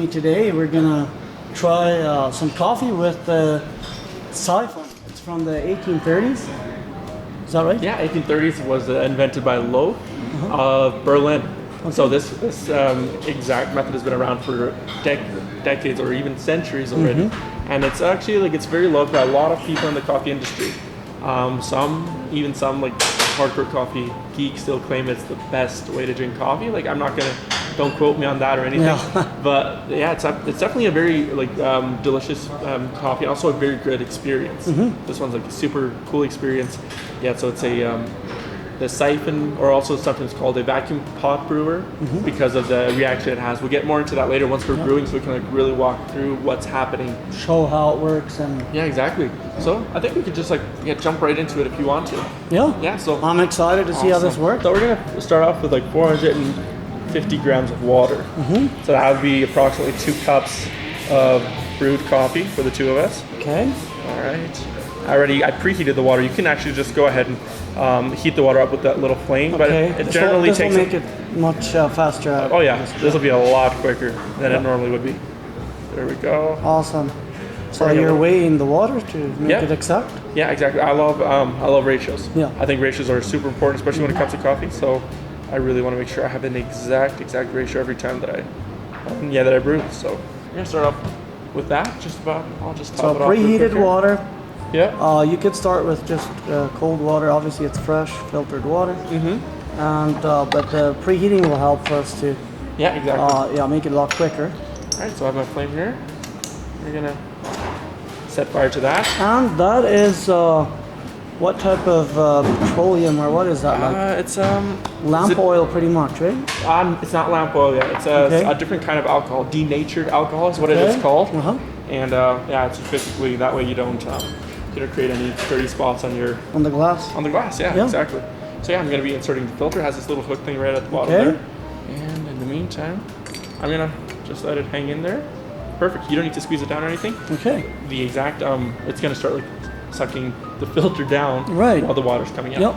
me today. We're gonna try some coffee with Syphon. It's from the 1830s. Is that right? Yeah, 1830s was invented by Loeff of Berlin. Okay. So this exact method has been around for decades or even centuries already. And it's actually like it's very loved by a lot of people in the coffee industry. Some like hardcore coffee geeks still claim it's the best way to drink coffee. Like don't quote me on that or anything. Yeah. But yeah, it's definitely a very delicious coffee, and also a very good experience. This one's like a super cool experience. Yeah, so it's the Syphon, or also sometimes called a vacuum pot brewer, because of the reaction it has. We'll get more into that later once we're brewing, so we can like really walk through what's happening. Show how it works and. Yeah, exactly. So I think we could just jump right into it if you want to. Yeah. Yeah. So I'm excited to see how this works. So we're gonna start off with like 450 grams of water. So that would be approximately 2 cups of brewed coffee for the two of us. Okay. All right. I preheated the water. You can actually just go ahead and heat the water up with that little flame, but it generally this takes. Will make it much faster. Oh yeah, this will be a lot quicker than it normally would be. There we go. Awesome. So you're weighing the water to make it exact? Yeah, exactly. I love ratios. Yeah. I think ratios are super important, especially when it comes to coffee. So I really want to make sure I have an exact ratio every time that I brew. So we're gonna start off with that. I'll just top it off. So preheated water. Yeah. You could start with just cold water. Obviously, it's fresh, filtered water. And but the preheating will help us to. Yeah, exactly. Make it a lot quicker. All right, so I have my flame here. We're gonna set fire to that. And that is what type of petroleum, or what is that like? It's lamp oil, pretty much, right? It's not lamp oil yet. It's a different kind of alcohol. Denatured alcohol is what it is called. And it's basically that way you don't create any dirty spots on the glass. On the glass, yeah, exactly. So I'm going to be inserting the filter. It has this little hook thing right at the bottom there. And in the meantime, I'm going to just let it hang in there. Perfect. You don't need to squeeze it down or anything. Okay. The exact it's going to start sucking the filter down while the water's coming out.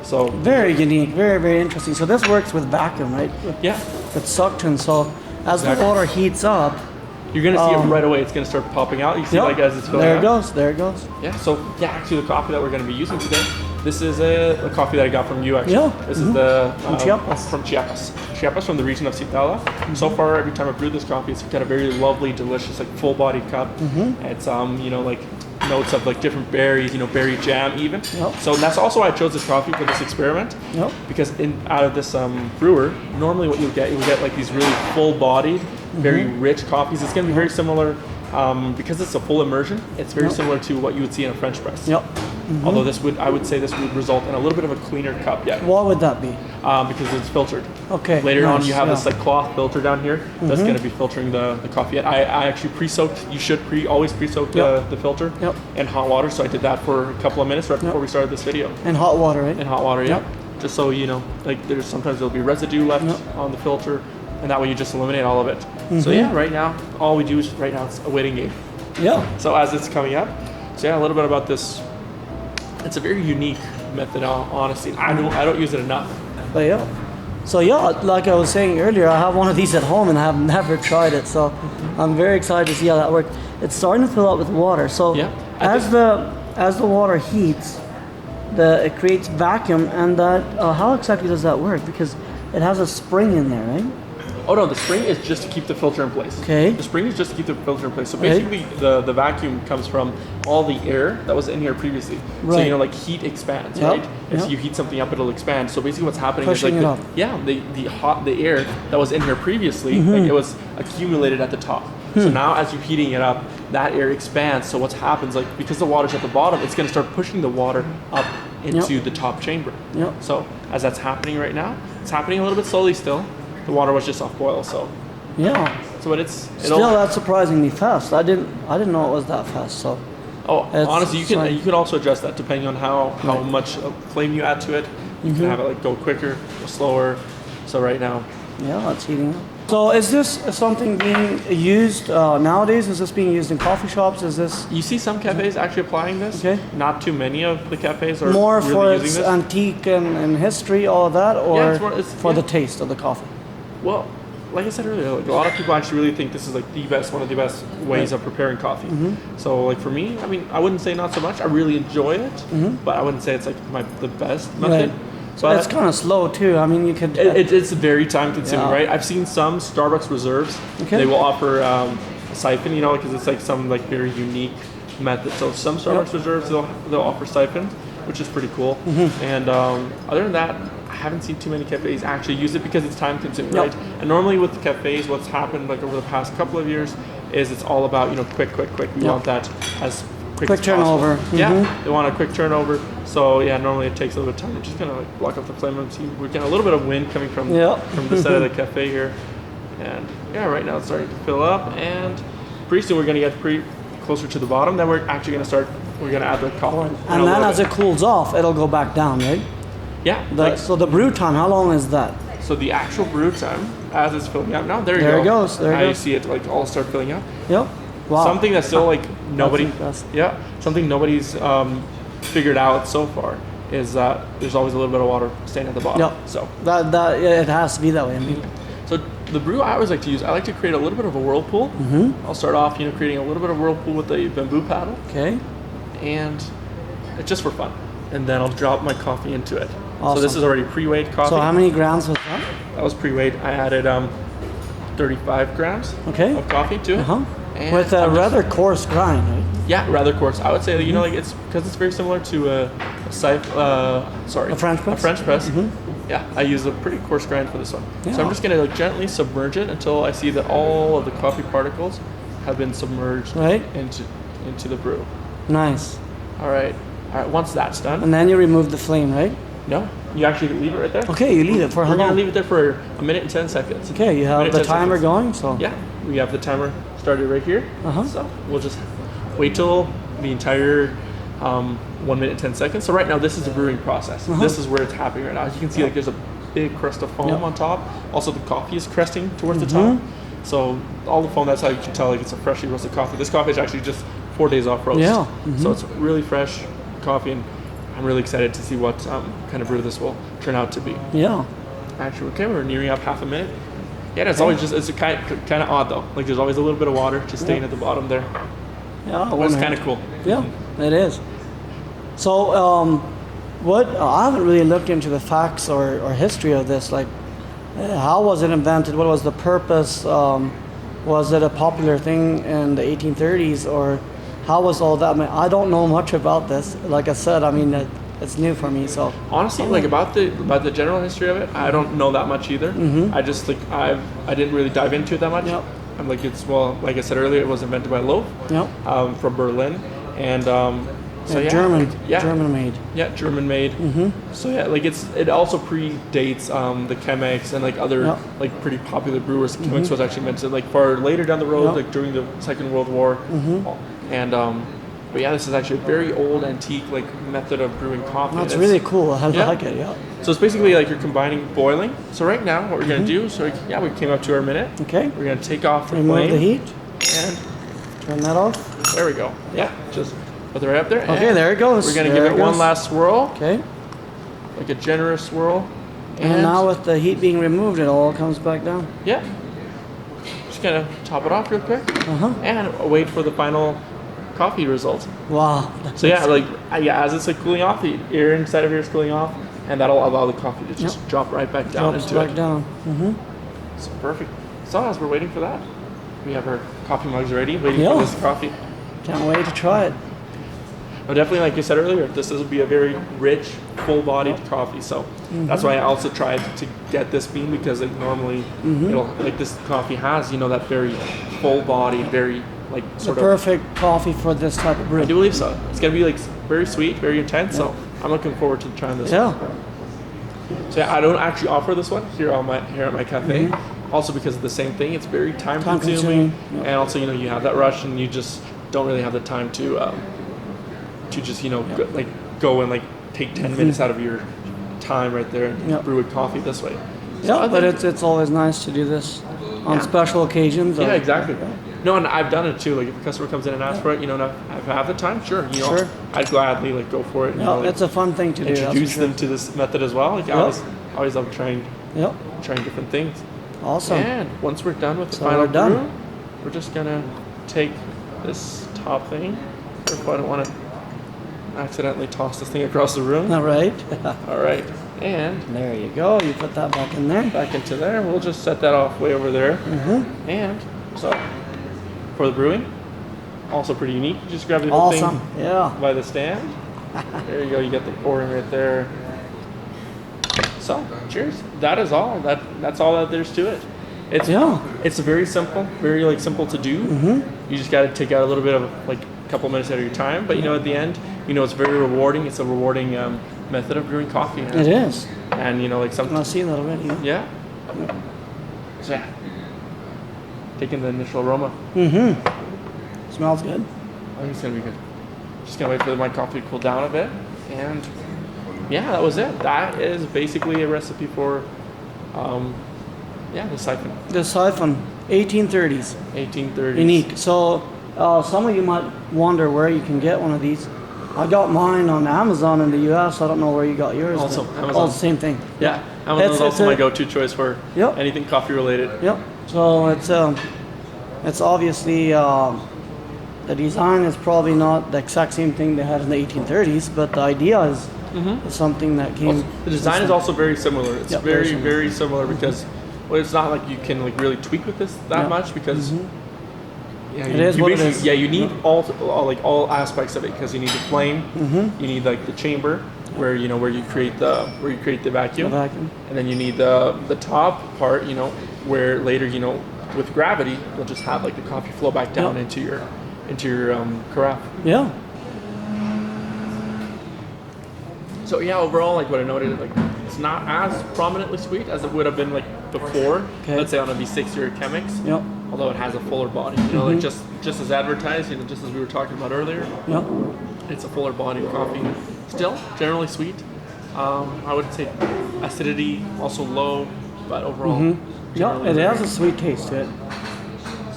So very unique, very, very interesting. So this works with vacuum, right? Yeah. With suction. So as the water heats up, you're going to see it right away. It's going to start popping out. You see as it's filling out. There it goes. Yeah, so actually the coffee that we're going to be using today, this is a coffee that I got from you actually. This is from Chiapas. From the region of Citala. So far, every time I brewed this coffee, it's got a very lovely, delicious, full-bodied cup. It's notes of different berries, berry jam even. So that's also why I chose this coffee for this experiment. Because out of this brewer, normally what you'll get these really full-bodied, very rich coffees. It's going to be very similar, because it's a full immersion, it's very similar to what you would see in a French press. Although I would say this would result in a little bit of a cleaner cup. What would that be? Because it's filtered. Okay. Later on you have this cloth filter down here that's going to be filtering the coffee. I actually pre-soaked, you should always pre-soak the filter in hot water. So I did that for a couple of minutes right before we started this video. In hot water, right? In hot water, Just so you know, there'll be residue left on the filter, and that way you just eliminate all of it. So right now, all we do is it's a waiting game. So as it's coming up, a little bit about this. It's a very unique method, honestly. I don't use it enough. But so like I was saying earlier, I have one of these at home and I have never tried it. So I'm very excited to see how that works. It's starting to fill up with water. So as the water heats, it creates vacuum, and that how exactly does that work? Because it has a spring in there, right? Oh no, the spring is just to keep the filter in place. Okay. The spring is just to keep the filter in place. So basically the vacuum comes from all the air that was in here previously. Right. So heat expands, right? If you heat something up, it'll expand. So basically what's happening is the air that was in here previously, it was accumulated at the top. So now as you're heating it up, that air expands. So what happens, because the water's at the bottom, it's going to start pushing the water up into the top chamber. So as that's happening right now, it's happening a little bit slowly still. The water was just off boil, so but that's surprisingly fast. I didn't know it was that fast. So honestly, you can also adjust that depending on how much flame you add to it. You can have it go quicker or slower. So right now, it's heating up. So is this something being used nowadays? Is this being used in coffee shops? Is this? You see some cafes actually applying this. Okay. Not too many of the cafes are more really for using its this. Antique and history, all of that, or it's for the taste of the coffee? Well, like I said earlier, like a lot of people actually really think this is like one of the best ways of preparing coffee. So like for me, I mean, I wouldn't say not so much. I really enjoy it, but I wouldn't say it's like the best method. So it's kind of slow too. I mean, you could. It's very time consuming, right? I've seen some Starbucks reserves. Okay. They will offer a Syphon, you know, because it's like some like very unique method. So some Starbucks reserves they'll offer Syphon, which is pretty cool. And other than that, I haven't seen too many cafes actually use it because it's time consuming, right? And normally with cafes, what's happened like over the past couple of years is it's all about, you know, quick. We want that as quick as turnover. possible. Yeah, they want a quick turnover. So yeah, normally it takes a little bit of time. Just kind of like block off the flame and see. We're getting a little bit of wind coming from the side of the cafe here. And yeah, right now it's starting to fill up, and pretty soon we're gonna get closer to the bottom. Then we're actually gonna add the coffee. And then as it cools off, it'll go back down, right? Yeah. So the brew time, how long is that? So the actual brew time, as it's filling up now, there it goes. There it goes. You see it like all start filling up. Yep. Wow. Something that's still like something nobody's figured out so far is that there's always a little bit of water staying at the bottom. Yep. So that it has to be that way. I mean. So the brew I always like to use, I like to create a little bit of a whirlpool. I'll start off, you know, creating a little bit of whirlpool with a bamboo paddle. Okay. And it's just for fun. And then I'll drop my coffee into it. Awesome. So this is already pre-weighed coffee. So how many grams was that? That was pre-weighed. I added 35 grams of coffee to it. With a rather coarse grind, right? Yeah, rather coarse. I would say that, you know, like it's because it's very similar to a French press. A French press. Yeah, I use a pretty coarse grind for this one. Yeah. So I'm just gonna like gently submerge it until I see that all of the coffee particles have been submerged into the brew. Nice. All right. Once that's done. And then you remove the flame, right? No, you actually leave it right there. Okay, you leave it for how long? We're gonna leave it there for a minute and 10 seconds. Okay, you have the timer going, so. Yeah, we have the timer started right here. So we'll just wait till the entire 1 minute 10 seconds. So right now this is the brewing process. This is where it's happening right now. As you can see, like there's a big crust of foam on top. Also the coffee is cresting towards the top. So all the foam, that's how you can tell like it's a freshly roasted coffee. This coffee is actually just 4 days off roast. So it's really fresh coffee, and I'm really excited to see what kind of brew this will turn out to be. Actually, okay, we're nearing up half a minute. Yeah, it's always it's kind of odd though. Like there's always a little bit of water just staying at the bottom there. But it's kind of cool. Yeah, it is. So, I haven't really looked into the facts or history of this. Like, how was it invented? What was the purpose? Was it a popular thing in the 1830s, or how was all that? I mean, I don't know much about this. Like I said, I mean, it's new for me. So honestly, like about the general history of it, I don't know that much either. I just like I didn't really dive into it that much. I'm like like I said earlier, it was invented by Loeff from Berlin, and German made. Yeah, German made. So yeah, like it also predates the Chemex and like other like pretty popular brewers. Chemex was actually mentioned like far later down the road, like during the Second World War, and but yeah, this is actually a very old, antique like method of brewing coffee. That's really cool. I like it. So it's basically like you're combining boiling. So right now, what we're gonna do? So we came up to our minute. Okay. We're gonna take off the Remove flame. the heat. And turn that off. There we go. Yeah, just put it right up there. Okay, there it goes. We're gonna give it one last swirl. Okay. Like a generous swirl. And now with the heat being removed, it all comes back down. Yeah. Just gonna top it off real quick. And wait for the final coffee results. Wow. So yeah, like as it's like cooling off, the air inside of here is cooling off, and that'll allow the coffee to just drop right back down into it. So perfect. So as we're waiting for that, we have our coffee mugs ready, waiting for this coffee. Can't wait to try it. But definitely, like you said earlier, this will be a very rich, full-bodied coffee. So that's why I also tried to get this bean, because like normally, it'll like this coffee has that very full-bodied, very like sort of perfect coffee for this type of brew. I do believe so. It's gonna be like very sweet, very intense. So I'm looking forward to trying this. Yeah. So yeah, I don't actually offer this one here at my cafe. Also because of the same thing, it's very time consuming. And also you have that rush, and you just don't really have the time to just go and like take 10 minutes out of your time right there and brew a coffee this way. So but it's always nice to do this on special occasions. Yeah, exactly. No, and I've done it too. Like if a customer comes in and asks for it, and if I have the time, sure, I'd gladly like go for it. It's a fun thing to do. Introduce them to this method as well. Like I always love trying different things. Awesome. And once we're done with the So final we're done. brew, we're just gonna take this top thing. Careful, I don't want to accidentally toss this thing across the room. All right. All right, and There you go. You put that back in there. back into there. We'll just set that off way over there. Mm-hmm. And so, for the brewing, also pretty unique. You just grab the little Awesome. thing Yeah. by the stand. There you go. You get the pouring right there. So, cheers. That is all. That's all that there's to it. It's very simple, very like simple to do. Mm-hmm. You just got to take out a little bit of like a couple minutes out of your time, but you know at the end, you know it's very rewarding. It's a rewarding method of brewing coffee. It is. And you know like some. I've seen that already. Yeah. So yeah. Taking the initial aroma. Mm-hmm. Smells good. I think it's gonna be good. Just gonna wait for my coffee to cool down a bit, and yeah, that was it. That is basically a recipe for, the Syphon. The Syphon, 1830s. 1830s. Unique. So some of you might wonder where you can get one of these. I got mine on Amazon in the US. I don't know where you got yours. Also, but Amazon. all the same thing. Yeah, Amazon is also my go-to choice for anything coffee related. Yep. So it's obviously the design is probably not the exact same thing they had in the 1830s, but the idea is something that came. Also, the design is also very similar. It's very similar. very similar because it's not like you can like really tweak with this that much because. Yeah, It is what it is. Yeah, you need all aspects of it because you need the flame, you need like the chamber where you create the vacuum, and then you need the top part, where later with gravity you'll just have like the coffee flow back down into your carafe. Yeah. So yeah, overall, like what I noted, like it's not as prominently sweet as it would have been like before. Okay. Let's say on a V60 or a Chemex. Yep. Although it has a fuller body, like just as advertised, just as we were talking about earlier. Yep. It's a fuller body coffee. Still generally sweet. I would say acidity also low, but overall. Yeah, it has a sweet taste to it.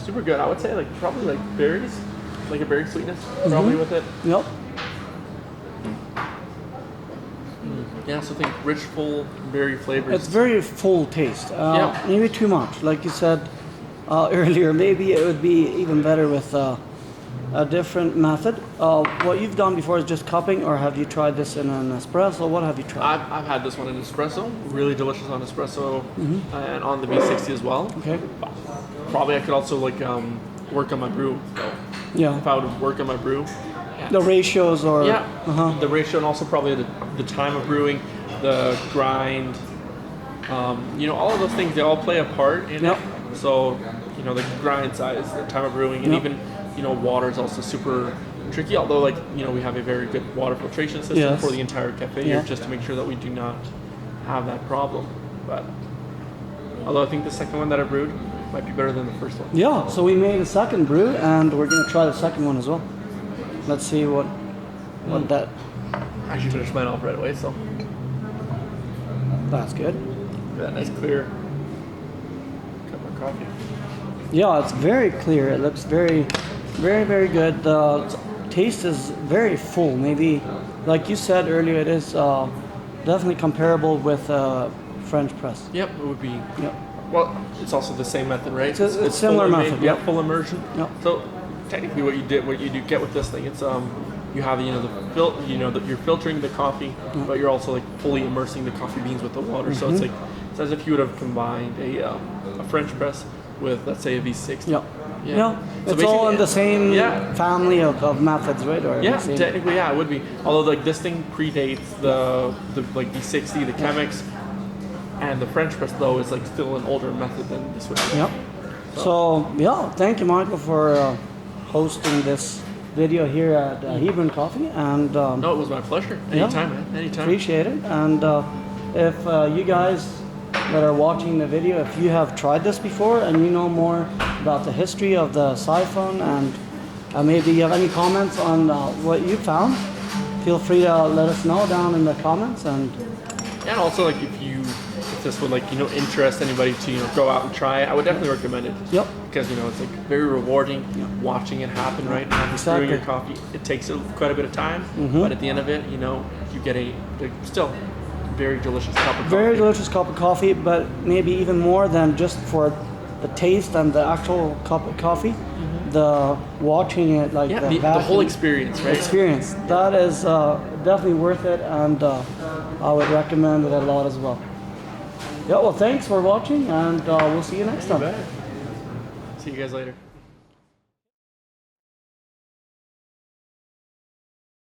Super good. I would say like probably like berries, like a berry sweetness probably with it. Yep. Yeah, so think rich, full berry flavors. It's very full taste. Maybe too much, like you said earlier. Maybe it would be even better with a different method. What you've done before is just cupping, or have you tried this in an espresso? What have you tried? I've had this one in espresso, really delicious on espresso, and on the V60 as well. Okay. Probably I could also like work on my brew though. Yeah. If I would work on my brew. The ratios or the ratio, and also probably the time of brewing, the grind, all of those things, they all play a part in it. So, the grind size, the time of brewing, and even, water is also super tricky, although we have a very good water filtration system for the entire cafe here, just to make sure that we do not have that problem. But although I think the second one that I brewed might be better than the first one. Yeah, so we made a second brew, and we're going to try the second one as well. Let's see what that. I actually finished mine off right away, so. That's good. That nice clear cup of coffee. Yeah, it's very clear. It looks very, very, very good. The taste is very full. Maybe, like you said earlier, it is definitely comparable with French press. Yep, it would be. Yep. Well, it's also the same method, right? It's similar method. Yeah, full immersion. Yep. So technically, what you do get with this thing, it's you have you're filtering the coffee, but you're also like fully immersing the coffee beans with the water. So it's as if you would have combined a French press with, let's say, a V60. Yep. Yeah. Yeah. So It's all in the same Yeah. family of methods, right? Or Yeah, the same- technically, yeah, it would be. Although like this thing predates the like V60, the Chemex, and the French press though is like still an older method than this would be. Yep. So yeah, thank you, Michael, for hosting this video here at Hebron Coffee, and No, it was my pleasure. Anytime, man. Anytime. appreciate it. And if you guys that are watching the video, if you have tried this before and you know more about the history of the Syphon, and maybe you have any comments on what you found, feel free to let us know down in the comments. And also like if this would interest anybody to go out and try it, I would definitely recommend it. Yep. Because it's like very rewarding watching it happen, right? And brewing your coffee, it takes quite a bit of time, but at the end of it, you get still very delicious cup of coffee. Very delicious cup of coffee, but maybe even more than just for the taste and the actual cup of coffee, the watching it, like the whole experience, right? Experience. That is definitely worth it, and I would recommend it a lot as well. Yeah, well, thanks for watching, and we'll see you next time. See you guys later.